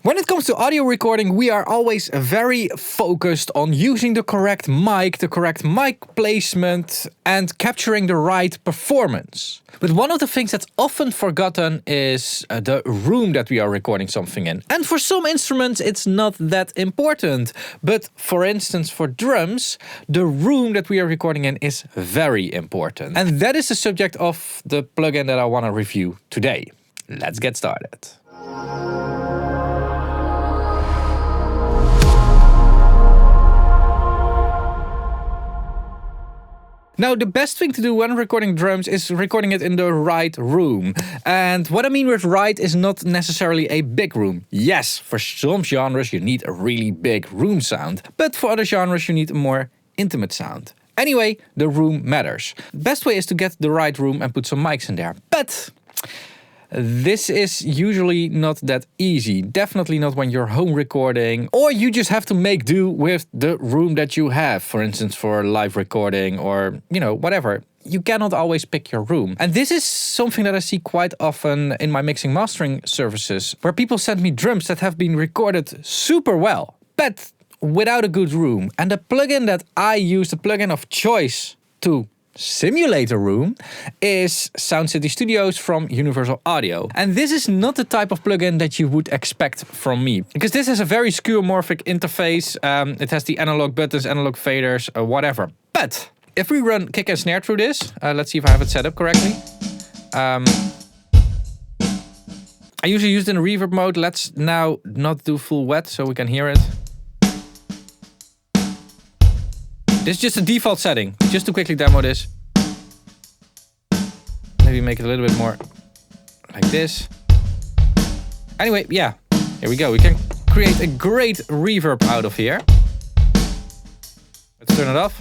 When it comes to audio recording, we are always very focused on using the correct mic placement, and capturing the right performance. But one of the things that's often forgotten is the room that we are recording something in. And for some instruments, it's not that important. But for instance, for drums, the room that we are recording in is very important. And that is the subject of the plugin that I want to review today. Let's get started. Now, the best thing to do when recording drums is recording it in the right room. And what I mean with right is not necessarily a big room. Yes, for some genres you need a really big room sound. But for other genres you need a more intimate sound. Anyway, the room matters. Best way is to get the right room and put some mics in there. But this is usually not that easy. Definitely not when you're home recording, or you just have to make do with the room that you have. For instance, for live recording or, whatever. You cannot always pick your room. And this is something that I see quite often in my mixing mastering services, where people send me drums that have been recorded super well, but without a good room. And the plugin that I use, the plugin of choice to simulate a room, is Sound City Studios from Universal Audio. And this is not the type of plugin that you would expect from me, because this has a very skeuomorphic interface. It has the analog buttons, analog faders, whatever. But if we run kick and snare through this, let's see if I have it set up correctly. I usually use it in reverb mode. Let's now not do full wet so we can hear it. This is just a default setting, just to quickly demo this. Maybe make it a little bit more like this. Anyway, yeah, here we go. We can create a great reverb out of here. Let's turn it off.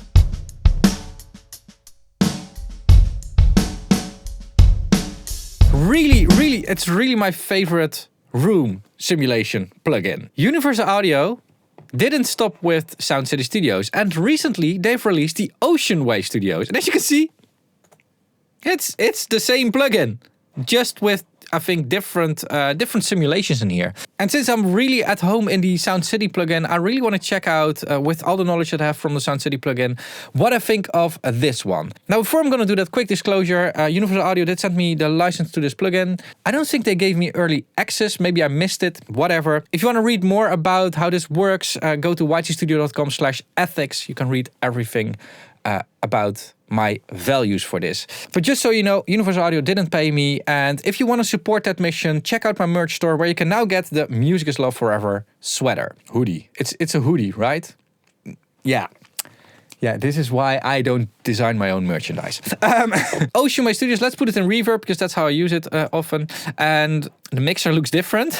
It's really my favorite room simulation plugin. Universal Audio didn't stop with Sound City Studios, and recently they've released the Ocean Way Studios. And as you can see, it's the same plugin, just with, I think, different simulations in here. And since I'm really at home in the Sound City plugin, I really want to check out, with all the knowledge that I have from the Sound City plugin, what I think of this one. Now, before I'm going to do that, quick disclosure, Universal Audio did send me the license to this plugin. I don't think they gave me early access. Maybe I missed it, whatever. If you want to read more about how this works, go to ytstudio.com/ethics. You can read everything about my values for this. But just so you know, Universal Audio didn't pay me, and if you want to support that mission, check out my merch store, where you can now get the Music is Love Forever sweater. Hoodie. It's a hoodie, right? Yeah, this is why I don't design my own merchandise. Ocean Way Studios, let's put it in reverb, because that's how I use it often. And the mixer looks different.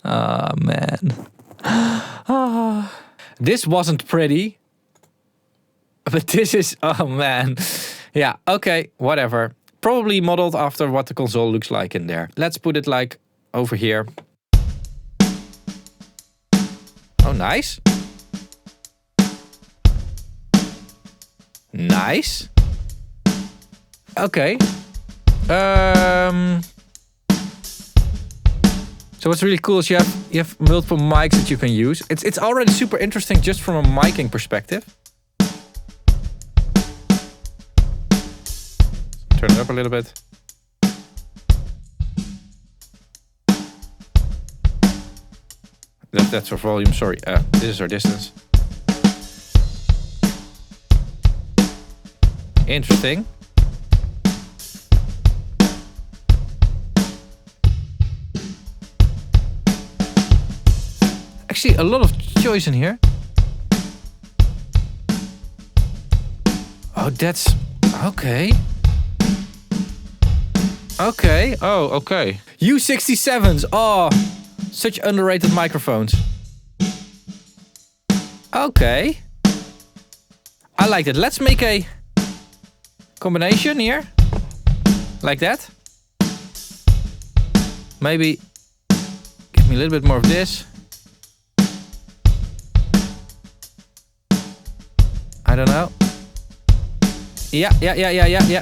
Ah, man. This wasn't pretty. But this is, oh man. Yeah, okay, whatever. Probably modeled after what the console looks like in there. Let's put it like over here. Oh, nice. Nice. Okay. So what's really cool is you have multiple mics that you can use. It's already super interesting just from a miking perspective. Turn it up a little bit. That's our volume, sorry. This is our distance. Interesting. Actually, a lot of choice in here. Oh, that's... okay. Okay. Oh, okay. U67s. Oh, such underrated microphones. Okay. I like it. Let's make a combination here. Like that. Maybe give me a little bit more of this. I don't know. Yeah.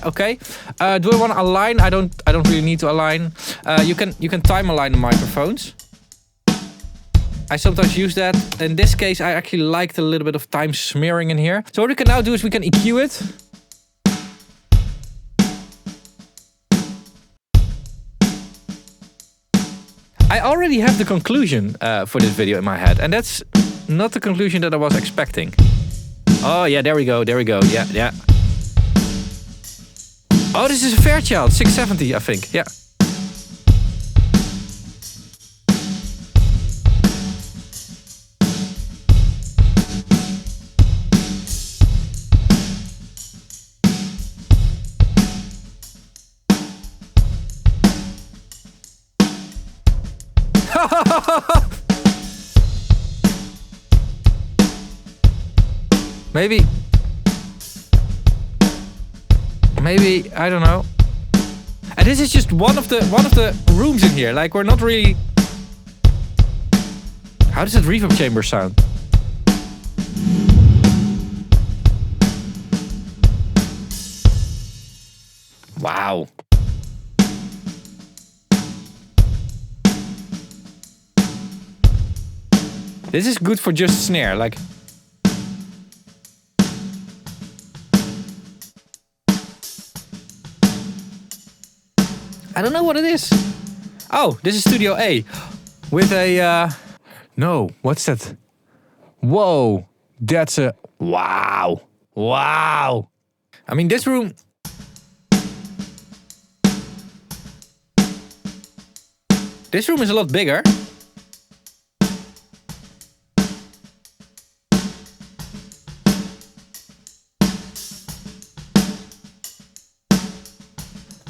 Okay. Do I want to align? I don't really need to align. You can time align the microphones. I sometimes use that. In this case, I actually liked a little bit of time smearing in here. So what we can now do is we can EQ it. I already have the conclusion for this video in my head, and that's not the conclusion that I was expecting. Oh yeah, there we go, yeah, yeah. Oh, this is a Fairchild 670, I think, yeah. Maybe I don't know. And this is just one of the rooms in here. Like, we're not really. How does that reverb chamber sound? Wow. This is good for just snare, like. I don't know what it is. Oh, this is Studio A. With a, no, what's that? Whoa, that's a, wow. Wow. I mean, this room. This room is a lot bigger.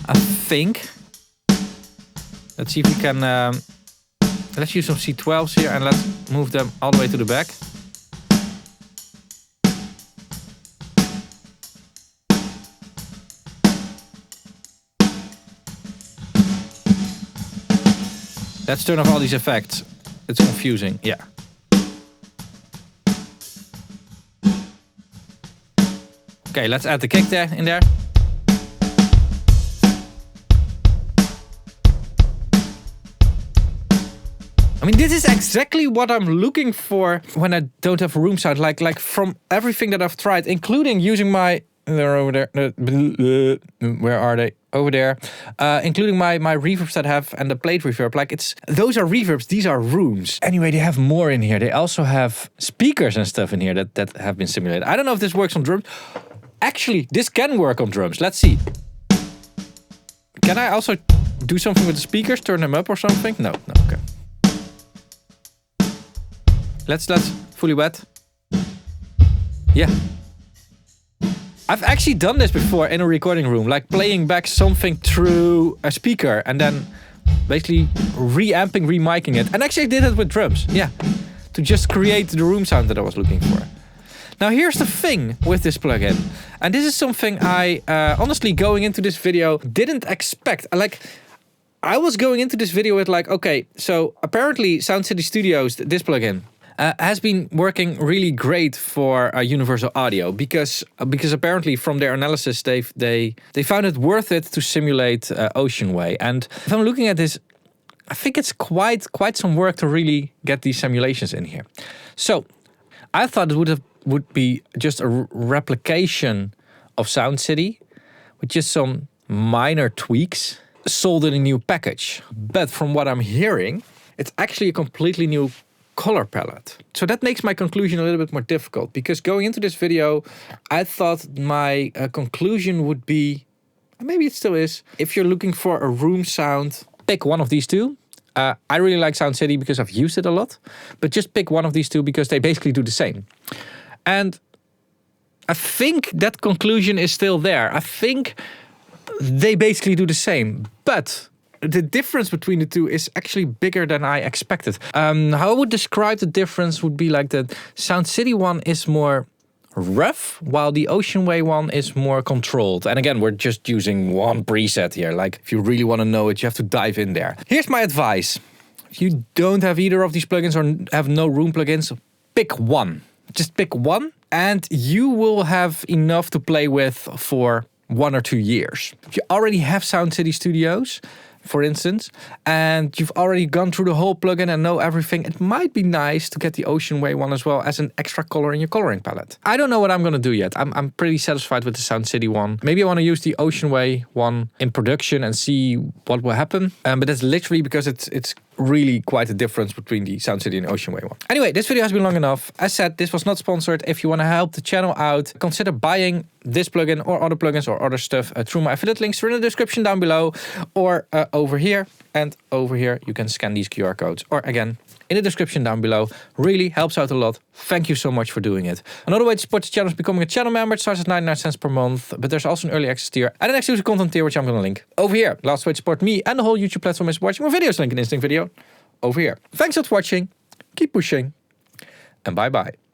I think. Let's see if we can. Let's use some C12s here and let's move them all the way to the back. Let's turn off all these effects. It's confusing. Yeah. Okay, let's add the kick there in there. I mean, this is exactly what I'm looking for when I don't have a room sound. Like from everything that I've tried, including using my... They're over there. Where are they? Over there. Including my reverbs that I have and the plate reverb. Like, those are reverbs, these are rooms. Anyway, they have more in here. They also have speakers and stuff in here that have been simulated. I don't know if this works on drums. Actually, this can work on drums. Let's see. Can I also do something with the speakers? Turn them up or something? No, okay. Let's fully wet. Yeah. I've actually done this before in a recording room, like playing back something through a speaker and then basically reamping, remiking it. And actually I did it with drums, yeah, to just create the room sound that I was looking for. Now here's the thing with this plugin, and this is something I honestly going into this video didn't expect. Like, I was going into this video with like, okay, so apparently Sound City Studios, this plugin, has been working really great for Universal Audio because apparently from their analysis they found it worth it to simulate Ocean Way. And if I'm looking at this, I think it's quite some work to really get these simulations in here. So I thought it would be just a replication of Sound City with just some minor tweaks sold in a new package. But from what I'm hearing, it's actually a completely new color palette. So that makes my conclusion a little bit more difficult, because going into this video, I thought my conclusion would be, maybe it still is, if you're looking for a room sound, pick one of these two. I really like Sound City because I've used it a lot, but just pick one of these two because they basically do the same. And I think that conclusion is still there. I think they basically do the same, but the difference between the two is actually bigger than I expected. How I would describe the difference would be like that Sound City one is more rough, while the Ocean Way one is more controlled. And again, we're just using one preset here. Like, if you really want to know it, you have to dive in there. Here's my advice. If you don't have either of these plugins or have no room plugins, pick one. Just pick one and you will have enough to play with for 1 or 2 years. If you already have Sound City Studios, for instance, and you've already gone through the whole plugin and know everything, it might be nice to get the Ocean Way one as well as an extra color in your coloring palette. I don't know what I'm gonna do yet. I'm pretty satisfied with the Sound City one. Maybe I want to use the Ocean Way one in production and see what will happen. But that's literally because it's really quite a difference between the Sound City and Ocean Way one. Anyway, this video has been long enough. As said, this was not sponsored. If you want to help the channel out, consider buying this plugin or other plugins or other stuff through my affiliate links. They're in the description down below or over here. And over here, you can scan these QR codes. Or again, in the description down below. Really helps out a lot. Thank you so much for doing it. Another way to support the channel is becoming a channel member. It starts at 99 cents per month, but there's also an early access tier and an exclusive content tier, which I'm going to link over here. Last way to support me and the whole YouTube platform is watching more videos. Link in this video over here. Thanks for watching. Keep pushing. And bye-bye.